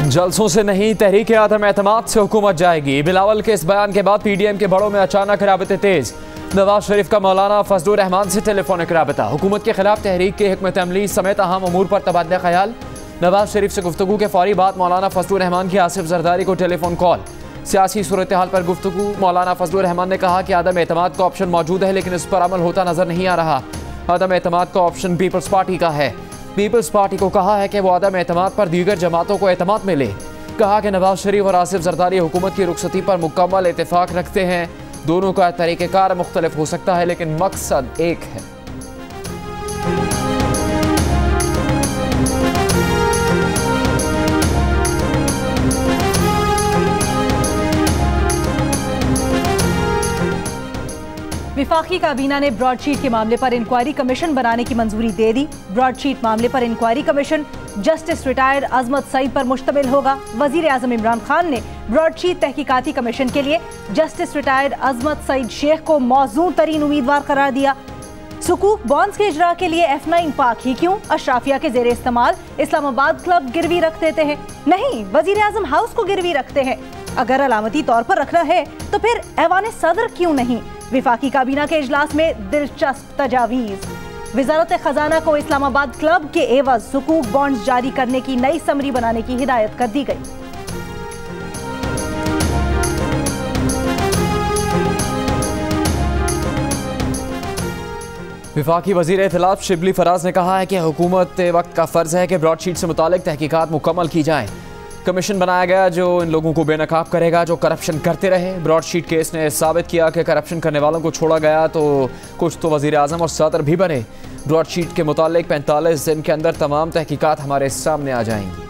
जलसों से नहीं, तहरीक आदम एतमाद से हुकूमत जाएगी। बिलावल के इस बयान के बाद पीडीएम के बड़ों में अचानक राबते तेज। नवाज शरीफ का मौलाना फजलुर रहमान से टेलीफोनिक राबता। हुकूमत के खिलाफ तहरीक के हिकमत अमली समेत अहम अमूर पर तबादला ख्याल। नवाज शरीफ से गुफ्तगू के फौरी बाद मौलाना फजलुर रहमान की आसिफ जरदारी को टेलीफोन कॉल। सियासी सूरत हाल पर गुफ्तगू। मौलाना फजलुर रहमान ने कहा कि आदम एतमाद का ऑप्शन मौजूद है, लेकिन इस पर अमल होता नजर नहीं आ रहा। आदम एतमाद का ऑप्शन पीपल्स पार्टी का है। पीपल्स पार्टी को कहा है कि वो आदम एतमाद पर दीगर जमातों को एतमाद में ले। कहा कि नवाज शरीफ और आसिफ जरदारी हुकूमत की रुखसती पर मुकम्मल इत्तेफाक रखते हैं। दोनों का तरीक़ेकार मुख्तलिफ हो सकता है, लेकिन मकसद एक है। विफाकी काबीना ने ब्रॉडशीट के मामले पर इंक्वायरी कमीशन बनाने की मंजूरी दे दी। ब्रॉडशीट मामले पर इंक्वायरी कमीशन जस्टिस रिटायर्ड अजमत सईद पर मुश्तमिल होगा। वजीर आजम इमरान खान ने ब्रॉडशीट तहकीकाती कमीशन के लिए जस्टिस रिटायर्ड अजमत सईद शेख को मौजूद तरीन उम्मीदवार करार दिया। सुकूक बॉन्ड्स के इजरा के लिए F9 पाक ही क्यों? अशराफिया के जेर इस्तेमाल इस्लामाबाद क्लब गिरवी रख देते हैं। नहीं, वजीर आजम हाउस को गिरवी रखते हैं। अगर अलामती तौर पर रखना है तो फिर ऐवान सदर क्यों नहीं? विफाकी काबीना के इजलास में दिलचस्प तजावीज। वजारत खजाना को इस्लामाबाद क्लब के एवज सुकूक बॉन्ड्स जारी करने की नई समरी बनाने की हिदायत कर दी गई। विफाकी वजीर इत्तलाफ शिबली फराज ने कहा है कि हुकूमत वक्त का फर्ज है कि ब्रॉडशीट से मुतालिक तहकीकात मुकम्मल की जाए। कमीशन बनाया गया जो इन लोगों को बेनकाब करेगा जो करप्शन करते रहे। ब्रॉडशीट केस ने साबित किया कि करप्शन करने वालों को छोड़ा गया तो कुछ तो वजीर आजम और सदर भी बने। ब्रॉडशीट के मुतालिक 45 दिन के अंदर तमाम तहकीकात हमारे सामने आ जाएंगी।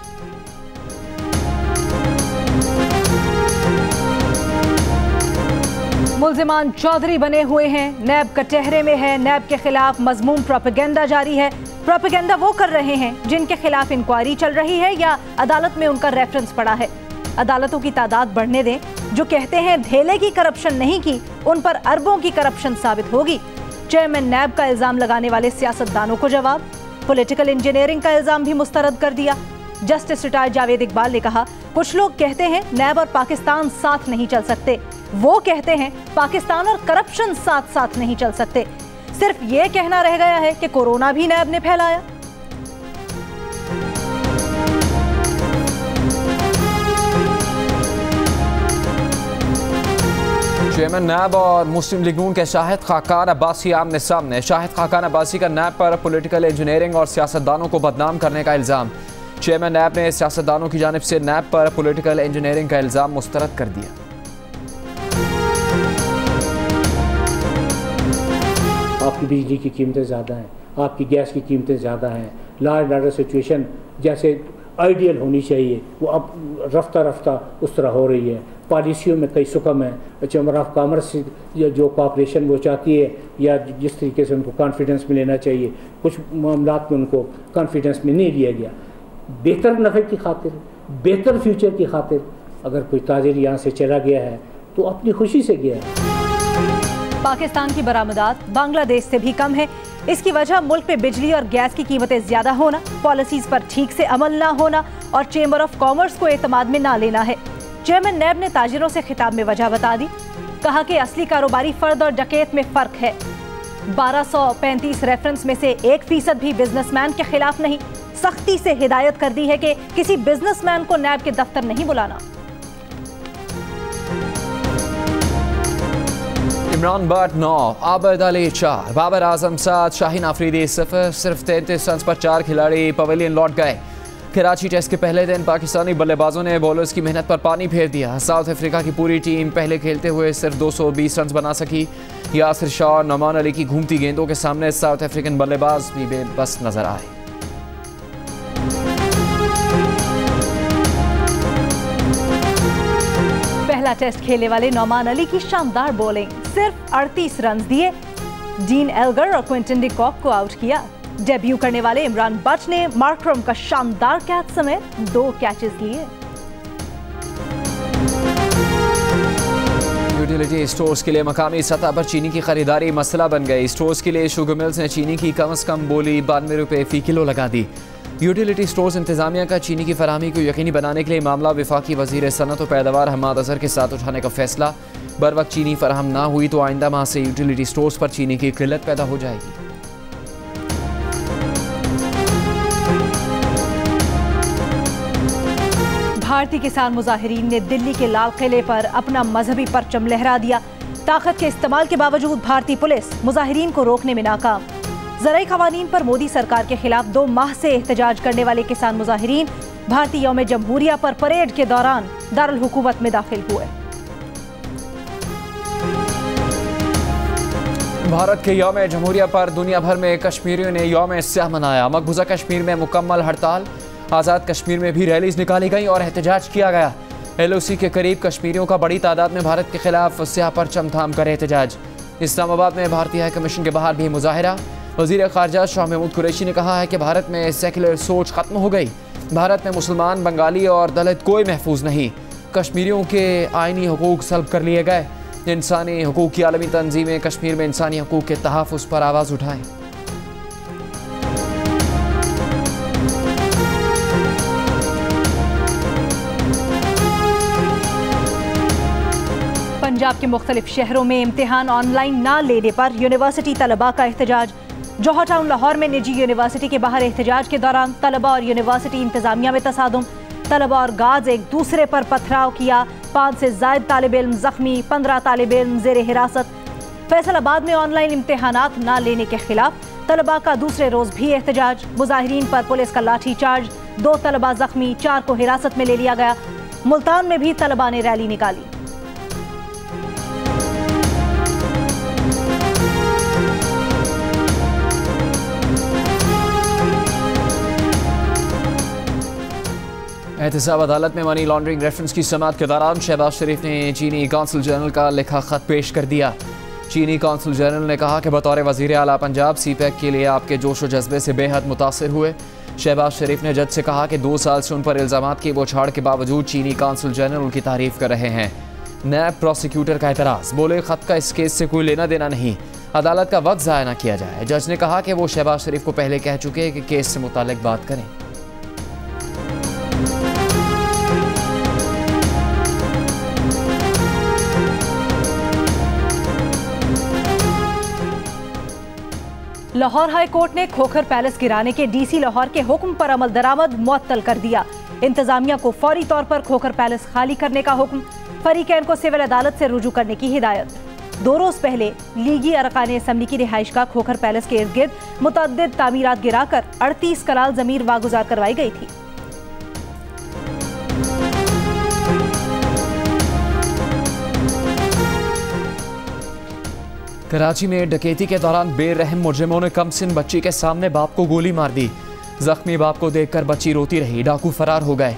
मुल्जिमान चौधरी बने हुए हैं, नैब कटहरे में है। नैब के खिलाफ मजमूम प्रोपेगेंडा जारी है। प्रोपेगेंडा वो कर रहे हैं जिनके खिलाफ इंक्वायरी चल रही है या अदालत में उनका रेफरेंस पड़ा है। अदालतों की तादाद बढ़ने दें। जो कहते हैं धेले की करप्शन नहीं की, उन पर अरबों की करप्शन साबित होगी। चेयरमैन नैब का इल्जाम लगाने वाले सियासतदानों को जवाब। पॉलिटिकल इंजीनियरिंग का इल्जाम भी मुस्तरद कर दिया। जस्टिस रिटायर्ड जावेद इकबाल ने कहा, कुछ लोग कहते हैं नैब और पाकिस्तान साथ नहीं चल सकते। वो कहते हैं पाकिस्तान और करप्शन साथ साथ नहीं चल सकते। सिर्फ ये कहना रह गया है कि कोरोना भी नैब ने फैलाया। चेयरमैन नैब और मुस्लिम लीग नून के शाहिद खाकान अब्बासी आमने सामने। शाहिद खाकान अब्बासी का नैब पर पॉलिटिकल इंजीनियरिंग और सियासतदानों को बदनाम करने का इल्ज़ाम। चेयरमैन नैब ने सियासतदानों की जानिब से नैब पर पॉलिटिकल इंजीनियरिंग का इल्ज़ाम मुस्तरद कर दिया। आपकी बिजली की कीमतें ज़्यादा हैं, आपकी गैस की कीमतें ज़्यादा हैं। लॉ एंड ऑर्डर सिचुएशन जैसे आइडियल होनी चाहिए वो अब रफ्ता रफ्ता उस तरह हो रही है। पॉलिसियों में कई सुकम है। चैम्बर ऑफ कॉमर्स जो कॉपरेशन वो चाहती है या जिस तरीके से उनको कॉन्फिडेंस में लेना चाहिए, कुछ मामलात में उनको कॉन्फिडेंस में नहीं लिया गया। बेहतर नफ़े की खातिर, बेहतर फ्यूचर की खातिर अगर कोई ताजिर यहाँ से चला गया है तो अपनी खुशी से गया है। पाकिस्तान की बरामदात बांग्लादेश से भी कम है। इसकी वजह मुल्क में बिजली और गैस की कीमतें ज्यादा होना, पॉलिसीज पर ठीक से अमल ना होना और चेंबर ऑफ कॉमर्स को एतमाद में ना लेना है। चेयरमैन नैब ने ताजिरों से खिताब में वजह बता दी। कहा कि असली कारोबारी फर्द और डकैत में फर्क है। 1235 रेफरेंस में से 1% भी बिजनेसमैन के खिलाफ नहीं। सख्ती से हिदायत कर दी है कि किसी बिजनेसमैन को नैब के दफ्तर नहीं बुलाना। इमरान बट 9, आबद अली 4, बाबर आजम 7, शाहीन आफरीदी 0। सिर्फ 33 रन पर 4 खिलाड़ी पवेलियन लौट गए। कराची टेस्ट के पहले दिन पाकिस्तानी बल्लेबाजों ने बॉलर्स की मेहनत पर पानी फेर दिया। साउथ अफ्रीका की पूरी टीम पहले खेलते हुए सिर्फ 220 रन बना सकी। यासिर शाह और नमान अली की घूमती गेंदों के सामने साउथ अफ्रीकन बल्लेबाज भी बेबस नजर आए। पहला टेस्ट खेलने वाले नौमान अली की शानदार बॉलिंग, सिर्फ 38 रन दिए। डीन एल्गर और क्विंटन डी कॉक को आउट किया। डेब्यू करने वाले इमरान बट ने मार्करम का शानदार कैच समेत 2 कैचेस लिए। यूटिलिटी स्टोर्स के लिए मकामी सतह पर चीनी की खरीदारी मसला बन गई। स्टोर्स के लिए शुगर मिल्स ने चीनी की कम से कम बोली 92 रुपये फ़ी किलो लगा दी। यूटिलिटी स्टोर्स इंतजामिया का चीनी की फराहमी को यकीनी बनाने के लिए मामला वफाकी वज़ीर सनत और पैदावार हम्माद अज़हर के साथ उठाने का फैसला। बर वक्त चीनी फराहम ना हुई तो आइंदा माह से यूटिलिटी स्टोर्स पर चीनी की किल्लत पैदा हो जाएगी। भारतीय किसान मुजाहिरीन ने दिल्ली के लाल किले पर अपना मजहबी परचम लहरा दिया। ताकत के इस्तेमाल के बावजूद भारतीय पुलिस मुजाहिरीन को रोकने में नाकाम। ज़राई क़वानीन पर मोदी सरकार के खिलाफ 2 माह से एहतजाज करने वाले किसान मुजाहिरीन भारतीय यौम जमहूरिया पर परेड के दौरान दारुल हुकूमत में दाखिल हुए। भारत के यौम जमहूरिया पर दुनिया भर में कश्मीरियों ने यौम स्याह मनाया। मकबूजा कश्मीर में मुकम्मल हड़ताल, आज़ाद कश्मीर में भी रैलीज निकाली गई और एहतजाज किया गया। LOC के करीब कश्मीरियों का बड़ी तादाद में भारत के खिलाफ स्याह परचम थाम कर एहतजाज। इस्लामाबाद में भारतीय हाई कमीशन के बाहर भी मुजाहिरा। वज़ीर ख़ारजा शाह महमूद कुरैशी ने कहा है कि भारत में सेकुलर सोच ख़त्म हो गई। भारत में मुसलमान, बंगाली और दलित कोई महफूज नहीं। कश्मीरियों के आइनी हकूक़ सल्ब कर लिए गए। इंसानी हकूक़ की आलमी तंजीमें कश्मीर में इंसानी हकूक़ के तहफ़्फ़ुज़ पर आवाज़ उठाएं। पंजाब के मुख्तलिफ शहरों में इम्तिहान ऑनलाइन ना लेने पर यूनिवर्सिटी तलबा का एहतजाज। जौहर टाउन लाहौर में निजी यूनिवर्सिटी के बाहर एहतजाज के दौरान तलबा और यूनिवर्सिटी इंतजामिया में तसादुम। तलबा और गार्ड्स एक दूसरे पर पथराव किया। 5 से ज़ायद तालिब इल्म जख्मी, 15 तालिब इल्म ज़ेर हिरासत। फैसलाबाद में ऑनलाइन इम्तिहानात ना लेने के खिलाफ तलबा का दूसरे रोज़ भी एहतजाज। मुजाहिरीन पर पुलिस का लाठी चार्ज, 2 तलबा जख्मी, 4 को हिरासत में ले लिया गया। मुल्तान में भी तलबा ने रैली निकाली। एहतसाब अदालत में मनी लॉन्ड्रिंग रेफरेंस की समाअत के दौरान शहबाज शरीफ ने चीनी कौंसल जनरल का लिखा खत पेश कर दिया। चीनी कौंसल जनरल ने कहा कि बतौर वज़ीर आला पंजाब CPEC के लिए आपके जोश व जज्बे से बेहद मुतासिर हुए। शहबाज शरीफ ने जज से कहा कि 2 साल से उन पर इल्ज़ामात की बौछार के बावजूद चीनी कौंसल जनरल उनकी तारीफ कर रहे हैं। नैब प्रोसिक्यूटर का एतराज़, बोले खत का इस केस से कोई लेना देना नहीं, अदालत का वक्त ज़ाया न किया जाए। जज ने कहा कि वो शहबाज शरीफ को पहले कह चुके हैं कि केस से मुताल्लिक बात करें। लाहौर हाई कोर्ट ने खोखर पैलेस गिराने के DC लाहौर के हुक्म पर अमल दरामद मुअत्तल कर दिया। इंतजामिया को फौरी तौर पर खोखर पैलेस खाली करने का हुक्म, फरीकैन को सिविल अदालत से रुजू करने की हिदायत। 2 रोज पहले लीगी अरकान असम्बली की रिहाइश का खोखर पैलेस के इर्द गिर्द मुतअद्दिद तामीरात गिराकर 38 कनाल जमीन वागुजार करवाई गई थी। कराची में डकैती के दौरान बेरहम मुजरिमों ने कमसिन बच्ची के सामने बाप को गोली मार दी। जख्मी बाप को देखकर बच्ची रोती रही, डाकू फरार हो गए।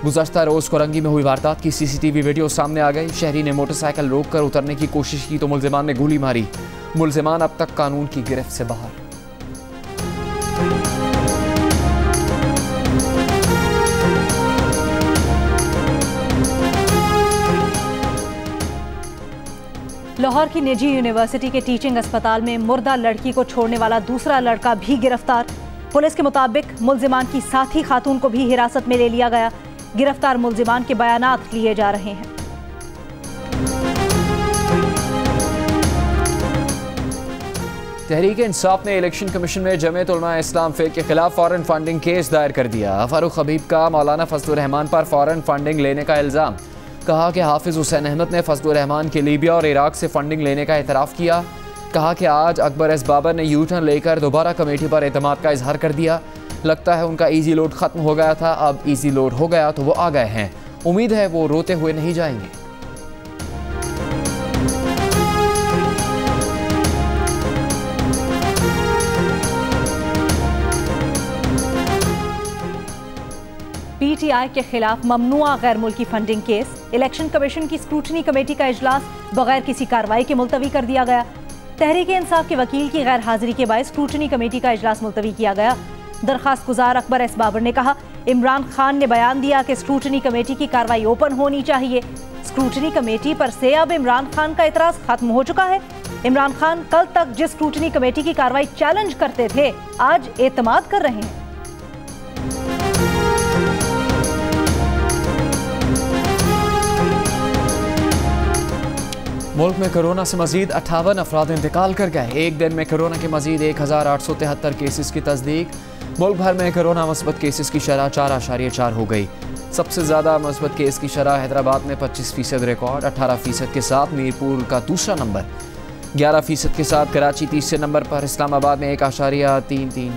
गुज़श्ता रोज़ कोरंगी में हुई वारदात की CCTV वीडियो सामने आ गई। शहरी ने मोटरसाइकिल रोककर उतरने की कोशिश की तो मुल्जिमान ने गोली मारी। मुल्जिमान अब तक कानून की गिरफ्त से बाहर। लाहौर की निजी यूनिवर्सिटी के टीचिंग अस्पताल में मुर्दा लड़की को छोड़ने वाला दूसरा लड़का भी गिरफ्तार। पुलिस के मुताबिक मुल्जिमान की साथी खातून को भी हिरासत में ले लिया गया। गिरफ्तार मुल्जिमान के बयानात लिए जा रहे हैं। तहरीक इंसाफ ने इलेक्शन कमीशन में जमीयत उलमा इस्लाम फेक के खिलाफ फॉरेन फंडिंग केस दायर कर दिया। फारूक हबीब का मौलाना फजलुर रहमान पर फॉरेन फंडिंग लेने का इल्ज़ाम। कहा कि हाफिज हुसैन अहमद ने फजलुर रहमान के लीबिया और इराक से फंडिंग लेने का एतराफ़ किया। कहा कि आज अकबर एस बाबर ने U-टर्न लेकर दोबारा कमेटी पर एतमाद का इजहार कर दिया। लगता है उनका ईजी लोड ख़त्म हो गया था, अब ईजी लोड हो गया तो वो आ गए हैं। उम्मीद है वो रोते हुए नहीं जाएंगे। PTI के खिलाफ ममनुआ गैर मुल्की फंडिंग केस। इलेक्शन कमीशन की स्क्रूटनी कमेटी का इजलास बगैर किसी कार्रवाई के मुलतवी कर दिया गया। तहरीक इंसाफ के वकील की गैर हाजिरी के बाद स्क्रूटनी कमेटी का इजलास मुलतवी किया गया। दरखास्त गुजार अकबर एस बाबर ने कहा, इमरान खान ने बयान दिया कि स्क्रूटनी कमेटी की कार्रवाई ओपन होनी चाहिए। स्क्रूटनी कमेटी पर से अब इमरान खान का एतराज खत्म हो चुका है। इमरान खान कल तक जिस स्क्रूटनी कमेटी की कार्रवाई चैलेंज करते थे, आज एतमाद कर रहे हैं। मुल्क में कोरोना से मजीद 58 अफराद इंतकाल कर गए। एक दिन में कोरोना के मजीद 1873 केसेस की तस्दीक। मुल्क भर में कोरोना मुस्बत केसेस की शरह 4.4 हो गई। सबसे ज़्यादा मुस्बत केस की शरह हैदराबाद में 25% रिकॉर्ड, 18% के साथ मीरपुर का दूसरा नंबर, 11% के साथ कराची तीसरे नंबर पर, इस्लामाबाद में 1.33,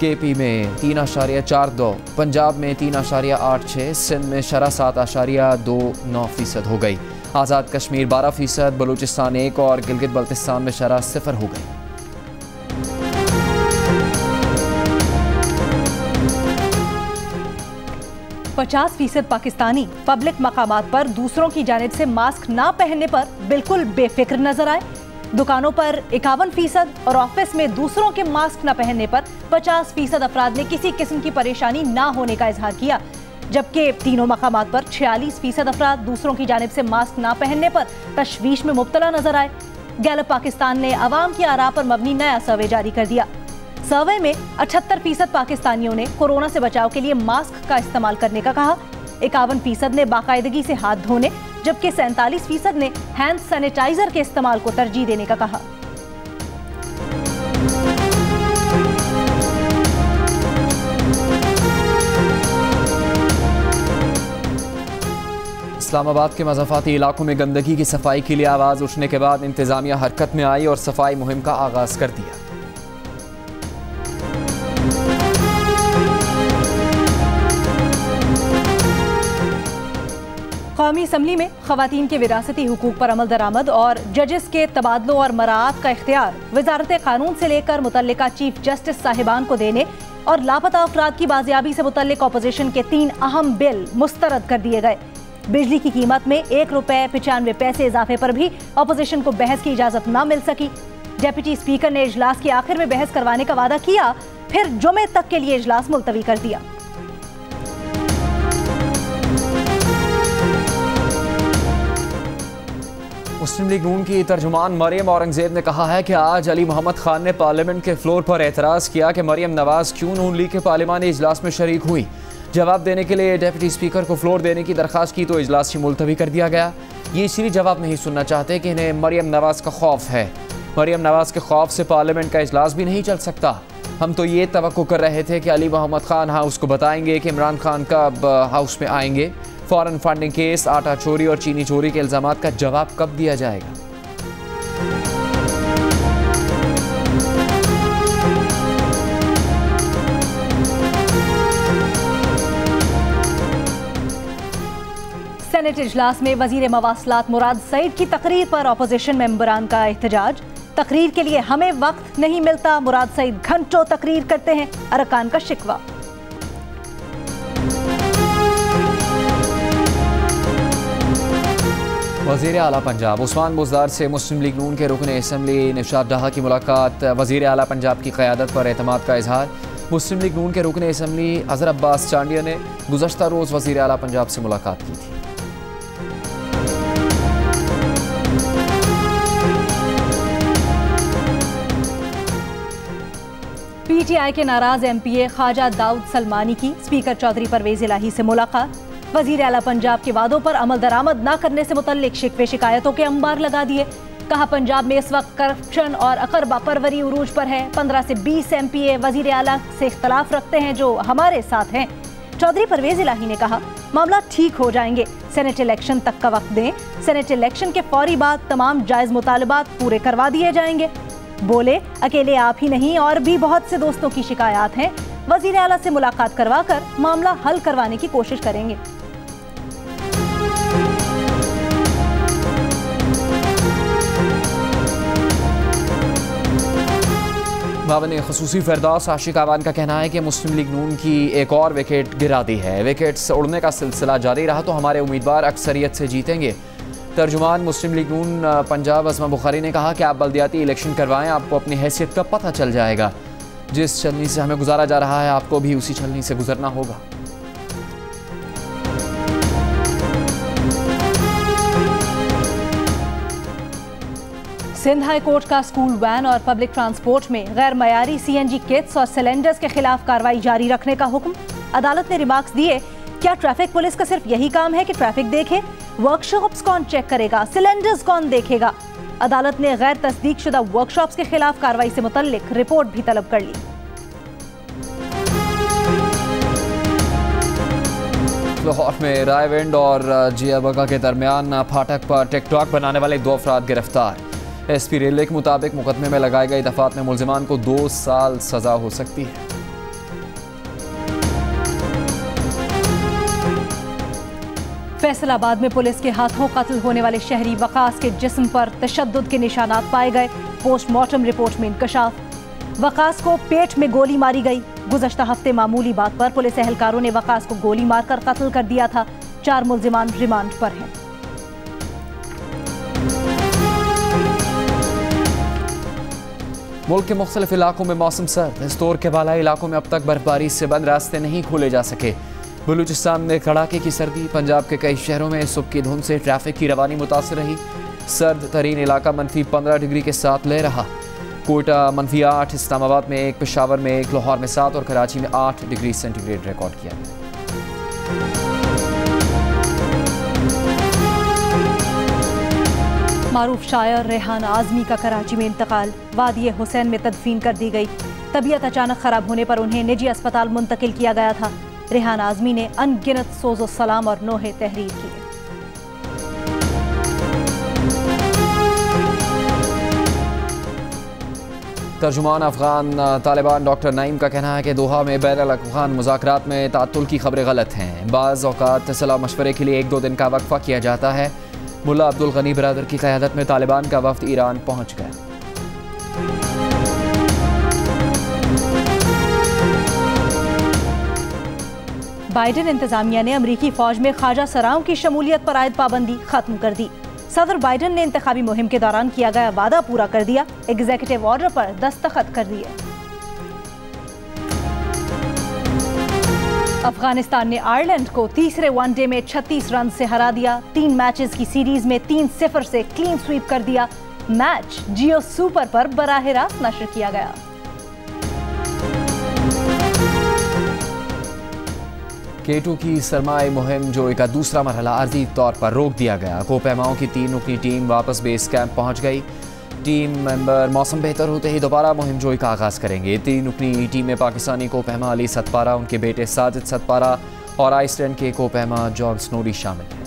KP में 3.42, पंजाब में 3.86, सिंध में शरह 7.29% हो गई। आज़ाद कश्मीर 12%, बलूचिस्तान 1 और गिलगित बल्तिस्तान में शरह 0 हो गई। %50 पाकिस्तानी पब्लिक मकामात पर दूसरों की जानिब से मास्क ना पहनने पर बिल्कुल बेफिक्र नजर आए। दुकानों पर 51% और ऑफिस में दूसरों के मास्क न पहनने पर 50% अफराद ने किसी किस्म की परेशानी ना होने का इजहार किया, जबकि तीनों मकामात पर 46% अफराद दूसरों की जानिब से मास्क ना पहनने पर तशवीश में मुब्तला नजर आए। गैलप पाकिस्तान ने अवाम की आरा पर मबनी नया सर्वे जारी कर दिया। सर्वे में 78% पाकिस्तानियों ने कोरोना से बचाव के लिए मास्क का इस्तेमाल करने का कहा, 51% ने बाकायदगी से हाथ धोने, जबकि 47% ने हैंड सैनिटाइजर के इस्तेमाल को तरजीह देने का कहा। इस्लामाबाद के मज़ाफ़ाती इलाकों में गंदगी की सफाई के लिए आवाज़ उठने के बाद इंतज़ामिया हरकत में आई और सफाई मुहिम का आगाज़ कर दिया। कौमी असम्बली में ख़वातीन के विरासती हुकूक पर अमल दरामद और जजेस के तबादलों और मराआत का इख्तियार वज़ारत कानून से लेकर मुतल्लिका चीफ जस्टिस साहिबान को देने और लापता अफराद की बाजियाबी से मुतल्लिक अपोजिशन के 3 अहम बिल मुस्तरद कर दिए गए। बिजली की कीमत में ₹1.95 इजाफे पर भी अपोजिशन को बहस की इजाजत न मिल सकी। डेप्यूटी स्पीकर ने इजलास के आखिर में बहस करवाने का वादा किया, फिर जुमे तक के लिए इजलास मुलतवी कर दिया। मुस्लिम लीग नून की तर्जुमान मरियम औरंगजेब ने कहा है कि आज अली मोहम्मद खान ने पार्लियामेंट के फ्लोर पर एतराज़ किया कि मरियम नवाज क्यों नून लीग के पार्लिमानी इजलास में शरीक हुई। जवाब देने के लिए डेप्यूटी स्पीकर को फ्लोर देने की दरख्वास्त की तो इजलास ही मुलतवी कर दिया गया। ये इसलिए जवाब नहीं सुनना चाहते कि इन्हें मरियम नवाज का खौफ है। मरियम नवाज के खौफ से पार्लियामेंट का इजलास भी नहीं चल सकता। हम तो ये तवक्को कर रहे थे कि अली मोहम्मद खान हाउस को बताएंगे कि इमरान खान कब हाउस में आएंगे। फॉरेन फंडिंग केस, आटा चोरी और चीनी चोरी के इल्जामात का जवाब कब दिया जाएगा। सेनेट इजलास में वजीर मवासलात मुराद सईद की तकरीर पर अपोजिशन मेंबरान का एहतजाज। तकरीर के लिए हमें वक्त नहीं मिलता, मुराद सईद घंटों तकरीर करते हैं, अरकान का शिकवा। वज़ीर आला पंजाब उस्मान बुज़दार से मुस्लिम लीग नून के रुकन असम्बली निशात डाहा की मुलाकात। वज़ीर आला पंजाब की क़यादत पर एतमाद का इजहार। मुस्लिम लीग नून के रुकन असम्बली अज़हर अब्बास चांडिया ने गुज़श्ता रोज़ वज़ीर आला पंजाब से मुलाकात की थी। PTI के नाराज MPA ख्वाजा दाऊद सलमानी की स्पीकर चौधरी परवेज इलाही से मुलाकात। वज़ीर आला पंजाब के वादों पर अमल दरामद न करने से मुतल्लिक शिकवे शिकायतों के अंबार लगा दिए। कहा पंजाब में इस वक्त करप्शन और अकरबा परवरी उरूज पर है। 15 से 20 MPA वज़ीर आला से इख्तलाफ रखते हैं जो हमारे साथ हैं। चौधरी परवेज इलाही ने कहा मामला ठीक हो जाएंगे, सेनेट इलेक्शन तक का वक्त दें। सेनेट इलेक्शन के फौरी बाद तमाम जायज़ मुतालबात पूरे करवा दिए जाएंगे। बोले अकेले आप ही नहीं और भी बहुत से दोस्तों की शिकायत हैं, वज़ीर आला से मुलाकात करवाकर मामला हल करवाने की कोशिश करेंगे। मावन ख़ुसूसी फ़िरदौस आशिक आवान का कहना है कि मुस्लिम लीग नून की एक और विकेट गिरा दी है। विकेट्स उड़ने का सिलसिला जारी रहा तो हमारे उम्मीदवार अक्सरियत से जीतेंगे। तर्जुमान मुस्लिम लीग नून पंजाब अज़मा बुखारी ने कहा कि आप बल्दियाती इलेक्शन करवाएं, आपको अपनी हैसियत का पता चल जाएगा। जिस छलनी से हमें गुजारा जा रहा है आपको भी उसी छलनी से गुजरना होगा। सिंध हाई कोर्ट का स्कूल वैन और पब्लिक ट्रांसपोर्ट में गैर मयारी CNG किट्स और सिलेंडर्स के खिलाफ कार्रवाई जारी रखने का हुक्म। अदालत ने रिमार्क्स दिए क्या ट्रैफिक पुलिस का सिर्फ यही काम है कि ट्रैफिक देखे? वर्कशॉप्स कौन चेक करेगा? सिलेंडर्स कौन देखेगा? अदालत ने गैर तस्दीक शुदा वर्कशॉप्स के खिलाफ कार्रवाई से मुतल्लिक रिपोर्ट भी तलब कर ली। लाहौर में रायविंड और जिया बगा के दरमियान फाटक पर टिकटॉक बनाने वाले 2 अफराद गिरफ्तार। एसपी रेलवे के मुताबिक मुकदमे में लगाई गई दफात में मुलजिमान को 2 साल सजा हो सकती है। फैसलाबाद में पुलिस के हाथों कत्ल होने वाले शहरी वकास के जिस्म पर तशद्दुद के निशानात पाए गए। पोस्टमार्टम रिपोर्ट में इंकशाफ। वकास को पेट में गोली मारी गई। गुज़श्ता हफ्ते मामूली बात पर पुलिस एहलकारों ने वकास को गोली मारकर कत्ल कर दिया था। 4 मुल्जिमान रिमांड पर हैं। मुल्क के मुख्तलिफ इलाकों में मौसम सर्द। इस दौर के बालाई इलाकों में अब तक बर्फबारी से बंद रास्ते नहीं खोले जा सके। बलूचिस्तान में कड़ाके की सर्दी। पंजाब के कई शहरों में सुबह की धुंध से ट्रैफिक की रवानी मुतासर रही। सर्द तरीन इलाका -15 डिग्री के साथ ले रहा। कोयटा -8, इस्लामाबाद में 1, पेशावर में 1, लाहौर में 7 और कराची में 8 डिग्री सेंटीग्रेड रिकॉर्ड किया गया। मारूफ शायर रेहान आज़मी का कराची में इंतकाल। वादी हुसैन में तदफीन कर दी गई। तबीयत अचानक खराब होने पर उन्हें निजी अस्पताल मुंतकिल किया गया था। रेहान आज़मी ने अनगिनत सोज़ो सलाम और नोहे तहरीर किए। तर्जुमान अफगान तालिबान डॉक्टर नईम का कहना है कि दोहा में बैन-अल-अफ़गान मुज़ाकरात में तातुल की खबरें गलत हैं। बाज़ औक़ात सलाह मशवरे के लिए 1-2 दिन का वक्फा किया जाता है। मुल्ला अब्दुल गनी बरादर की क़यादत में तालिबान का वफ़द ईरान पहुँच गया। बाइडन इंतजामिया ने अमरीकी फौज में ख्वाजा सराओं की शमूलियत पर आयद पाबंदी खत्म कर दी। सदर बाइडन ने इंतखाबी मुहिम के दौरान किया गया वादा पूरा कर दिया। एग्जीक्यूटिव ऑर्डर पर दस्तखत कर दिए। अफगानिस्तान ने आयरलैंड को तीसरे वनडे में 36 रन से हरा दिया। 3 मैचेस की सीरीज में 3-0 से क्लीन स्वीप कर दिया। मैच जियो सुपर पर बराह रास्त नशर किया गया। K2 की सरमाए मुहिम जोई का दूसरा मरहला आर्जी तौर पर रोक दिया गया। कोपैमाओं की 3 रुकनी टीम वापस बेस कैंप पहुंच गई। टीम मेंबर मौसम बेहतर होते ही दोबारा मुहिम जोई का आगाज़ करेंगे। 3 रुकनी टीम में पाकिस्तानी कोपैमा अली सतपारा, उनके बेटे साजिद सतपारा और आइसलैंड के कोपैमा जॉन स्नोडी शामिल हैं।